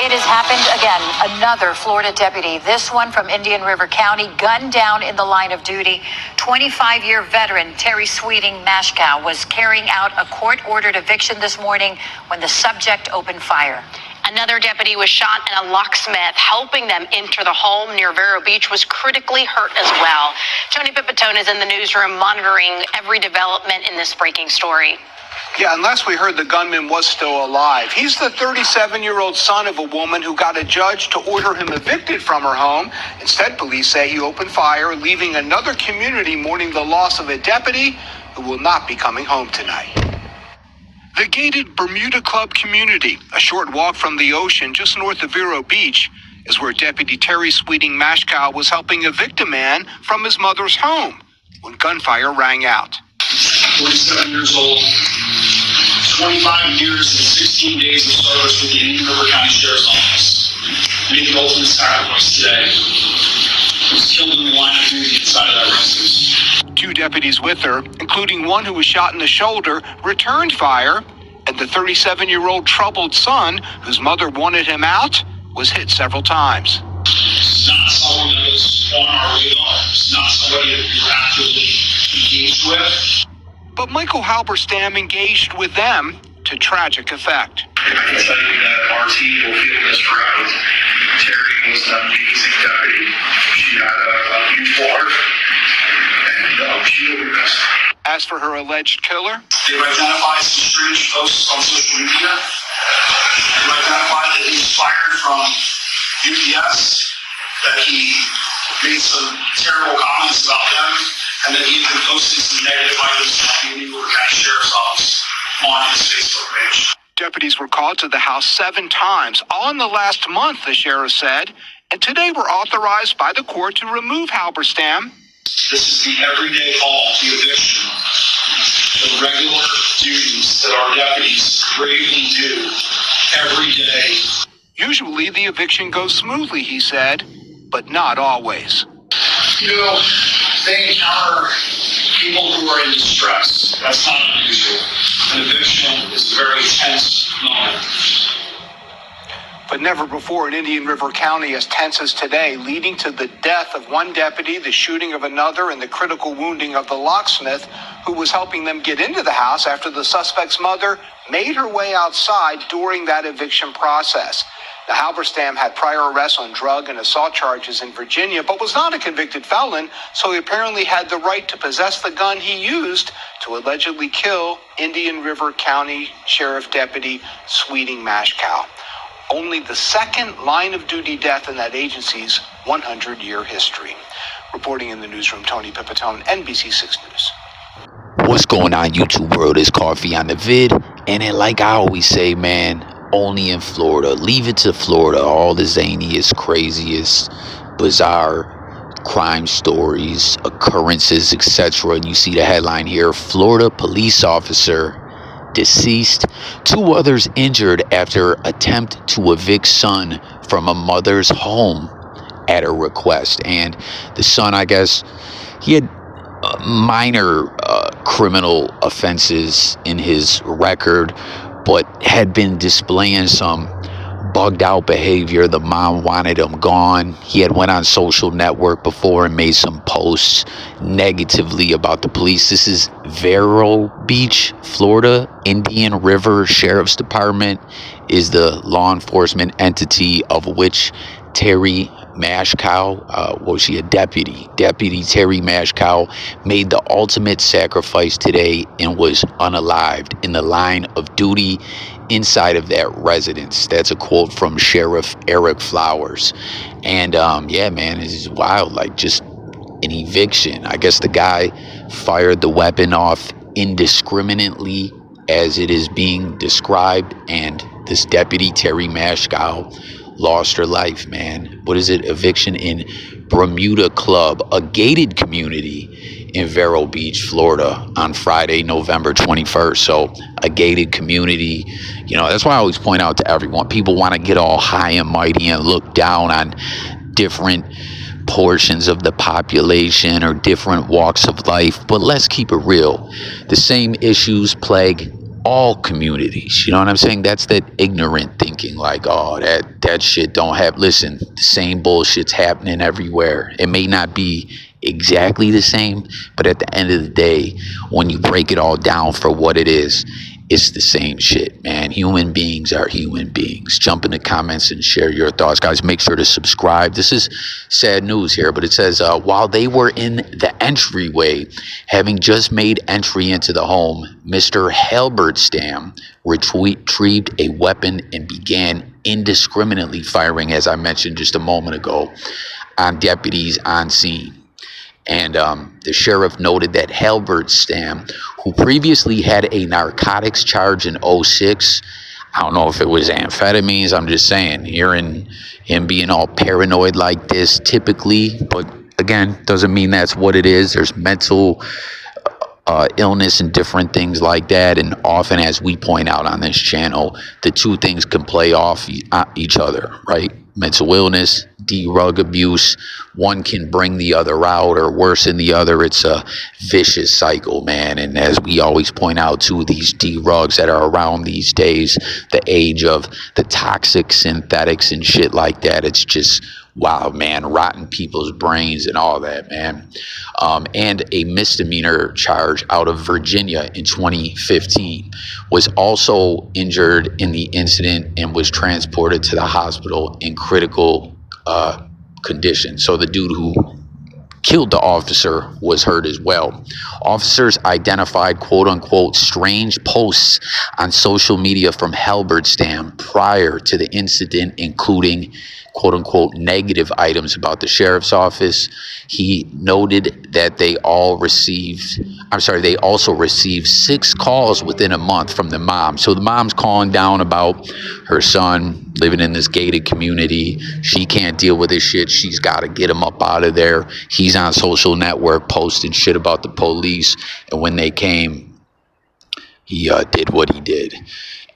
It has happened again. Another Florida deputy, this one from Indian River County, gunned down in the line of duty. 25-year veteran Terry Sweeting Mashkow was carrying out a court-ordered eviction this morning when the subject opened fire. Another deputy was shot, and a locksmith helping them enter the home near Vero Beach was critically hurt as well. Tony Pipitone is in the newsroom monitoring every development in this breaking story. Yeah, unless we heard the gunman was still alive. He's the 37-year-old son of a woman who got a judge to order him evicted from her home. Instead, police say he opened fire, leaving another community mourning the loss of a deputy who will not be coming home tonight. The gated Bermuda Club community, a short walk from the ocean just north of Vero Beach, is where Deputy Terry Sweeting Mashkow was helping evict a man from his mother's home when gunfire rang out. 47 years old, 25 years and 16 days of service with the Indian River County Sheriff's Office. Made the ultimate sacrifice today. He was killed in the line of duty inside of that residence. Two deputies with her, including one who was shot in the shoulder, returned fire, and the 37-year-old troubled son, whose mother wanted him out, was hit several times. It's not someone that was on our radar. It's not somebody that we were actively engaged with. But Michael Halberstam engaged with them to tragic effect. I can tell you that our team will feel this forever. Terry was an amazing deputy. She had a beautiful heart, and she will be missed. As for her alleged killer, they've identified some strange posts on social media. They've identified that he was fired from UPS, that he made some terrible comments about them, and that he had been posting some negative items on the Indian River County Sheriff's Office on his Facebook page. Deputies were called to the house 7 times, all in the last month, the sheriff said, and today were authorized by the court to remove Halberstam. This is the everyday call to eviction, the regular duties that our deputies bravely do every day. Usually the eviction goes smoothly, he said, but not always. You know, they encounter people who are in distress. That's not unusual. An eviction is a very tense moment. But never before in Indian River County as tense as today, leading to the death of one deputy, the shooting of another, and the critical wounding of the locksmith who was helping them get into the house after the suspect's mother made her way outside during that eviction process. Now, Halberstam had prior arrests on drug and assault charges in Virginia, but was not a convicted felon, so he apparently had the right to possess the gun he used to allegedly kill Indian River County Sheriff Deputy Sweeting Mashkow. Only the second line-of-duty death in that agency's 100-year history. Reporting in the newsroom, Tony Pipitone, NBC6 News. What's going on, YouTube world? It's Coffee on the vid. And then, like I always say, man, only in Florida. Leave it to Florida. All the zaniest, craziest, bizarre crime stories, occurrences, etc. And you see the headline here: Florida police officer deceased, 2 others injured after attempt to evict son from a mother's home at a request. And the son, I guess, he had minor criminal offenses in his record, but had been displaying some bugged out behavior. The mom wanted him gone. He had went on social network before and made some posts negatively about the police. This is Vero Beach, Florida. Indian River Sheriff's Department is the law enforcement entity of which Terry Mashkow, was she a deputy? Deputy Terry Mashkow made the ultimate sacrifice today and was unalived in the line of duty inside of that residence. That's a quote from Sheriff Eric Flowers. And yeah, man, it's wild. Like, just an eviction. I guess the guy fired the weapon off indiscriminately, as it is being described, and this deputy Terry Mashkow lost her life, man. What is it? Eviction in Bermuda Club, a gated community in Vero Beach, Florida, on Friday, November 21st. So a gated community, you know, that's why I always point out to everyone, people want to get all high and mighty and look down on different portions of the population or different walks of life. But let's keep it real. The same issues plague all communities. You know what I'm saying? That's that ignorant thinking, like, oh, that shit don't have. Listen, the same bullshit's happening everywhere. It may not be exactly the same, but at the end of the day, when you break it all down for what it is, it's the same shit, man. Human beings are human beings. Jump in the comments and share your thoughts, guys. Make sure to subscribe. This is sad news here, but it says, while they were in the entryway, having just made entry into the home, Mr. Halberstam retrieved a weapon and began indiscriminately firing, as I mentioned just a moment ago, on deputies on scene. And the sheriff noted that Halberstam, who previously had a narcotics charge in 2006, I don't know if it was amphetamines, I'm just saying, hearing him being all paranoid like this typically, but again, doesn't mean that's what it is. There's mental illness and different things like that, and often, as we point out on this channel, the two things can play off each other, right? Mental illness, drug abuse, one can bring the other out or worsen the other. It's a vicious cycle, man. And as we always point out too, these drugs that are around these days, the age of the toxic synthetics and shit like that, it's just wow, man, rotting people's brains and all that, man. And a misdemeanor charge out of Virginia in 2015, was also injured in the incident and was transported to the hospital in critical condition. So the dude who killed the officer was hurt as well. Officers identified quote unquote strange posts on social media from Halberstam prior to the incident, including quote unquote negative items about the sheriff's office. He noted that they also received 6 calls within a month from the mom. So the mom's calling down about her son living in this gated community. She can't deal with this shit. She's got to get him up out of there. He's on social network posting shit about the police. And when they came, he did what he did.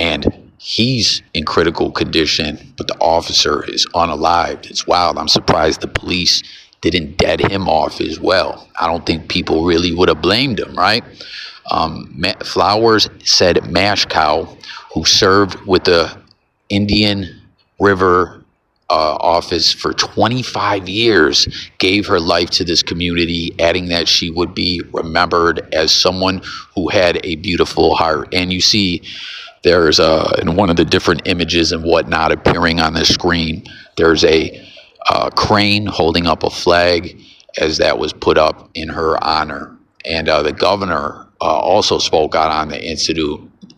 And he's in critical condition, but the officer is unalived. It's wild. I'm surprised the police didn't dead him off as well. I don't think people really would have blamed him, right? Flowers said Mashkow, who served with the Indian River office for 25 years, gave her life to this community, adding that she would be remembered as someone who had a beautiful heart. And you see, there's in one of the different images and whatnot appearing on the screen, there's a crane holding up a flag as that was put up in her honor. And the governor also spoke out on the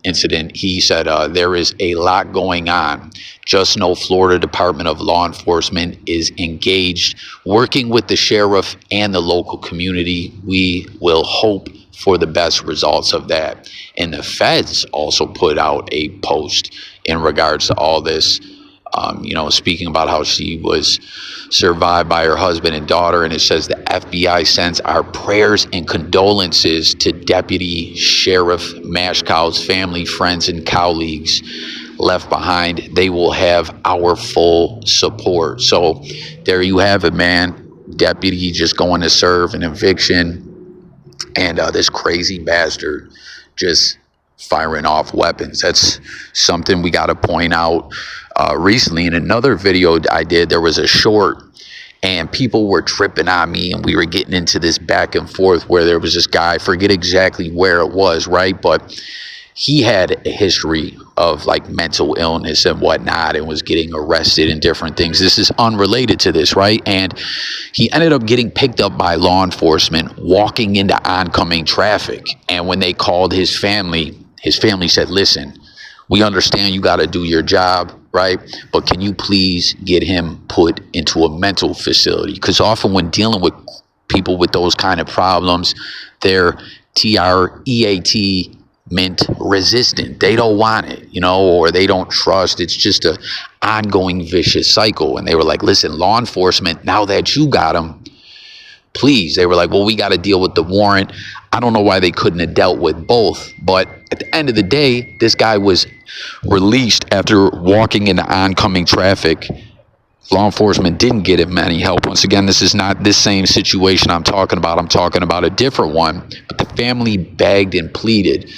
incident. He said, there is a lot going on. Just know Florida Department of Law Enforcement is engaged, working with the sheriff and the local community. We will hope for the best results of that. And the feds also put out a post in regards to all this, speaking about how she was survived by her husband and daughter. And it says the FBI sends our prayers and condolences to Deputy Sheriff Mashkow's family, friends, and colleagues left behind. They will have our full support. So there you have it, man. Deputy just going to serve an eviction, and this crazy bastard just firing off weapons. That's something we got to point out. Recently, in another video I did, there was a short, and people were tripping on me, and we were getting into this back and forth where there was this guy, I forget exactly where it was, right? But he had a history of like mental illness and whatnot, and was getting arrested and different things. This is unrelated to this, right? And he ended up getting picked up by law enforcement walking into oncoming traffic. And when they called his family said, listen, we understand you got to do your job, right? But can you please get him put into a mental facility? Because often when dealing with people with those kind of problems, they're TREAT mint resistant. They don't want it, or they don't trust. It's just a ongoing vicious cycle. And they were like, listen, law enforcement, now that you got him, please. They were like, well, we got to deal with the warrant. I don't know why they couldn't have dealt with both. But at the end of the day, this guy was released after walking into oncoming traffic. Law enforcement didn't get him any help. Once again, this is not this same situation I'm talking about. I'm talking about a different one. But the family begged and pleaded.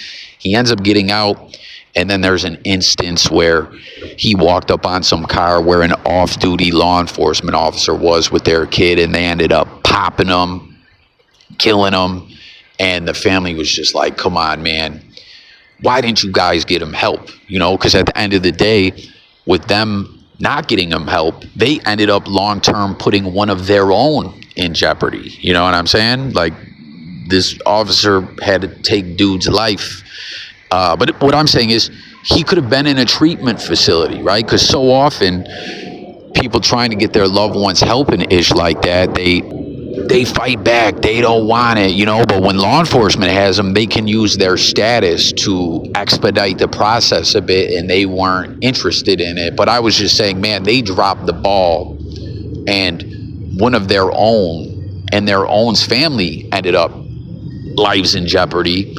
He ends up getting out, and then there's an instance where he walked up on some car where an off-duty law enforcement officer was with their kid, and they ended up popping him, killing him. And the family was just like, come on, man, why didn't you guys get him help? You know, because at the end of the day, with them not getting him help, they ended up long-term putting one of their own in jeopardy. You know what I'm saying? Like, this officer had to take dude's life. But what I'm saying is, he could have been in a treatment facility, right? Because so often people trying to get their loved ones help and ish like that, they fight back. They don't want it, you know. But when law enforcement has them, they can use their status to expedite the process a bit, and they weren't interested in it. But I was just saying, man, they dropped the ball, and one of their own and their own's family ended up lives in jeopardy,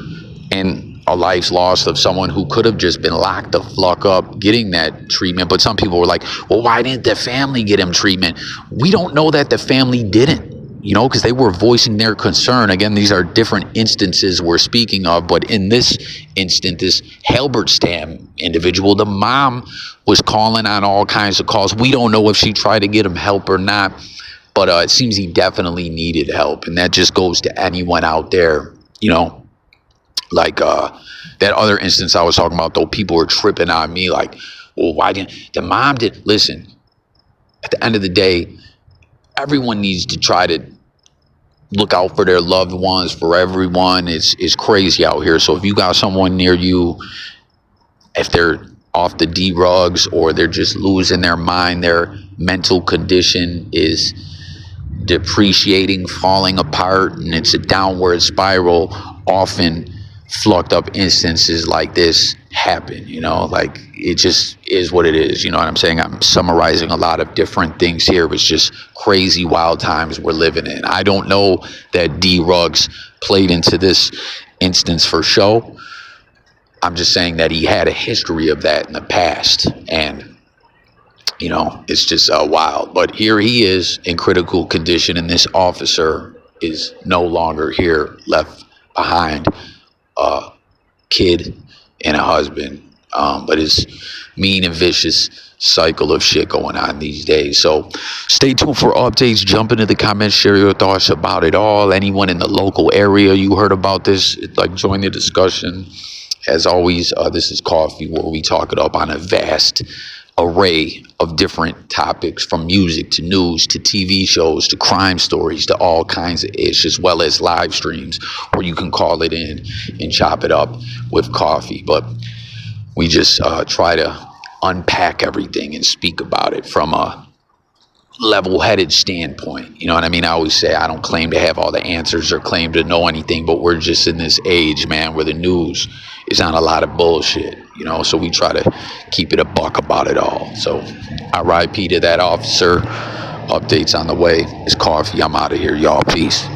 and a life's lost of someone who could have just been locked the fuck up getting that treatment. But some people were like, well, why didn't the family get him treatment? We don't know that the family didn't, you know, because they were voicing their concern. Again, these are different instances we're speaking of, but in this instant, this Halbertstam individual, the mom was calling on all kinds of calls. We don't know if she tried to get him help or not, but it seems he definitely needed help. And that just goes to anyone out there, you know, like that other instance I was talking about, though, people were tripping on me like, well, why didn't the mom did? Listen, at the end of the day, everyone needs to try to look out for their loved ones, for everyone. It's crazy out here. So if you got someone near you, if they're off the D-rugs or they're just losing their mind, their mental condition is depreciating, falling apart, and it's a downward spiral, often flucked up instances like this happen, you know, like it just is what it is. You know what I'm saying? I'm summarizing a lot of different things here. It's just crazy, wild times we're living in. I don't know that D-Rugs played into this instance for show. I'm just saying that he had a history of that in the past, and you know, it's just wild. But here he is in critical condition, and this officer is no longer here, left behind a kid and a husband. But it's mean and vicious cycle of shit going on these days. So stay tuned for updates. Jump into the comments, share your thoughts about it all. Anyone in the local area you heard about this, like, join the discussion. As always, this is Coffee, where we talk it up on a vast array of different topics, from music to news to TV shows to crime stories to all kinds of ish, as well as live streams where you can call it in and chop it up with coffee. But we just try to unpack everything and speak about it from a level-headed standpoint. You know what I mean? I always say I don't claim to have all the answers or claim to know anything, but we're just in this age, man, where the news is on a lot of bullshit, you know, so we try to keep it a buck about it all. So RIP to that officer. Updates on the way. It's Coffee. I'm out of here, y'all. Peace.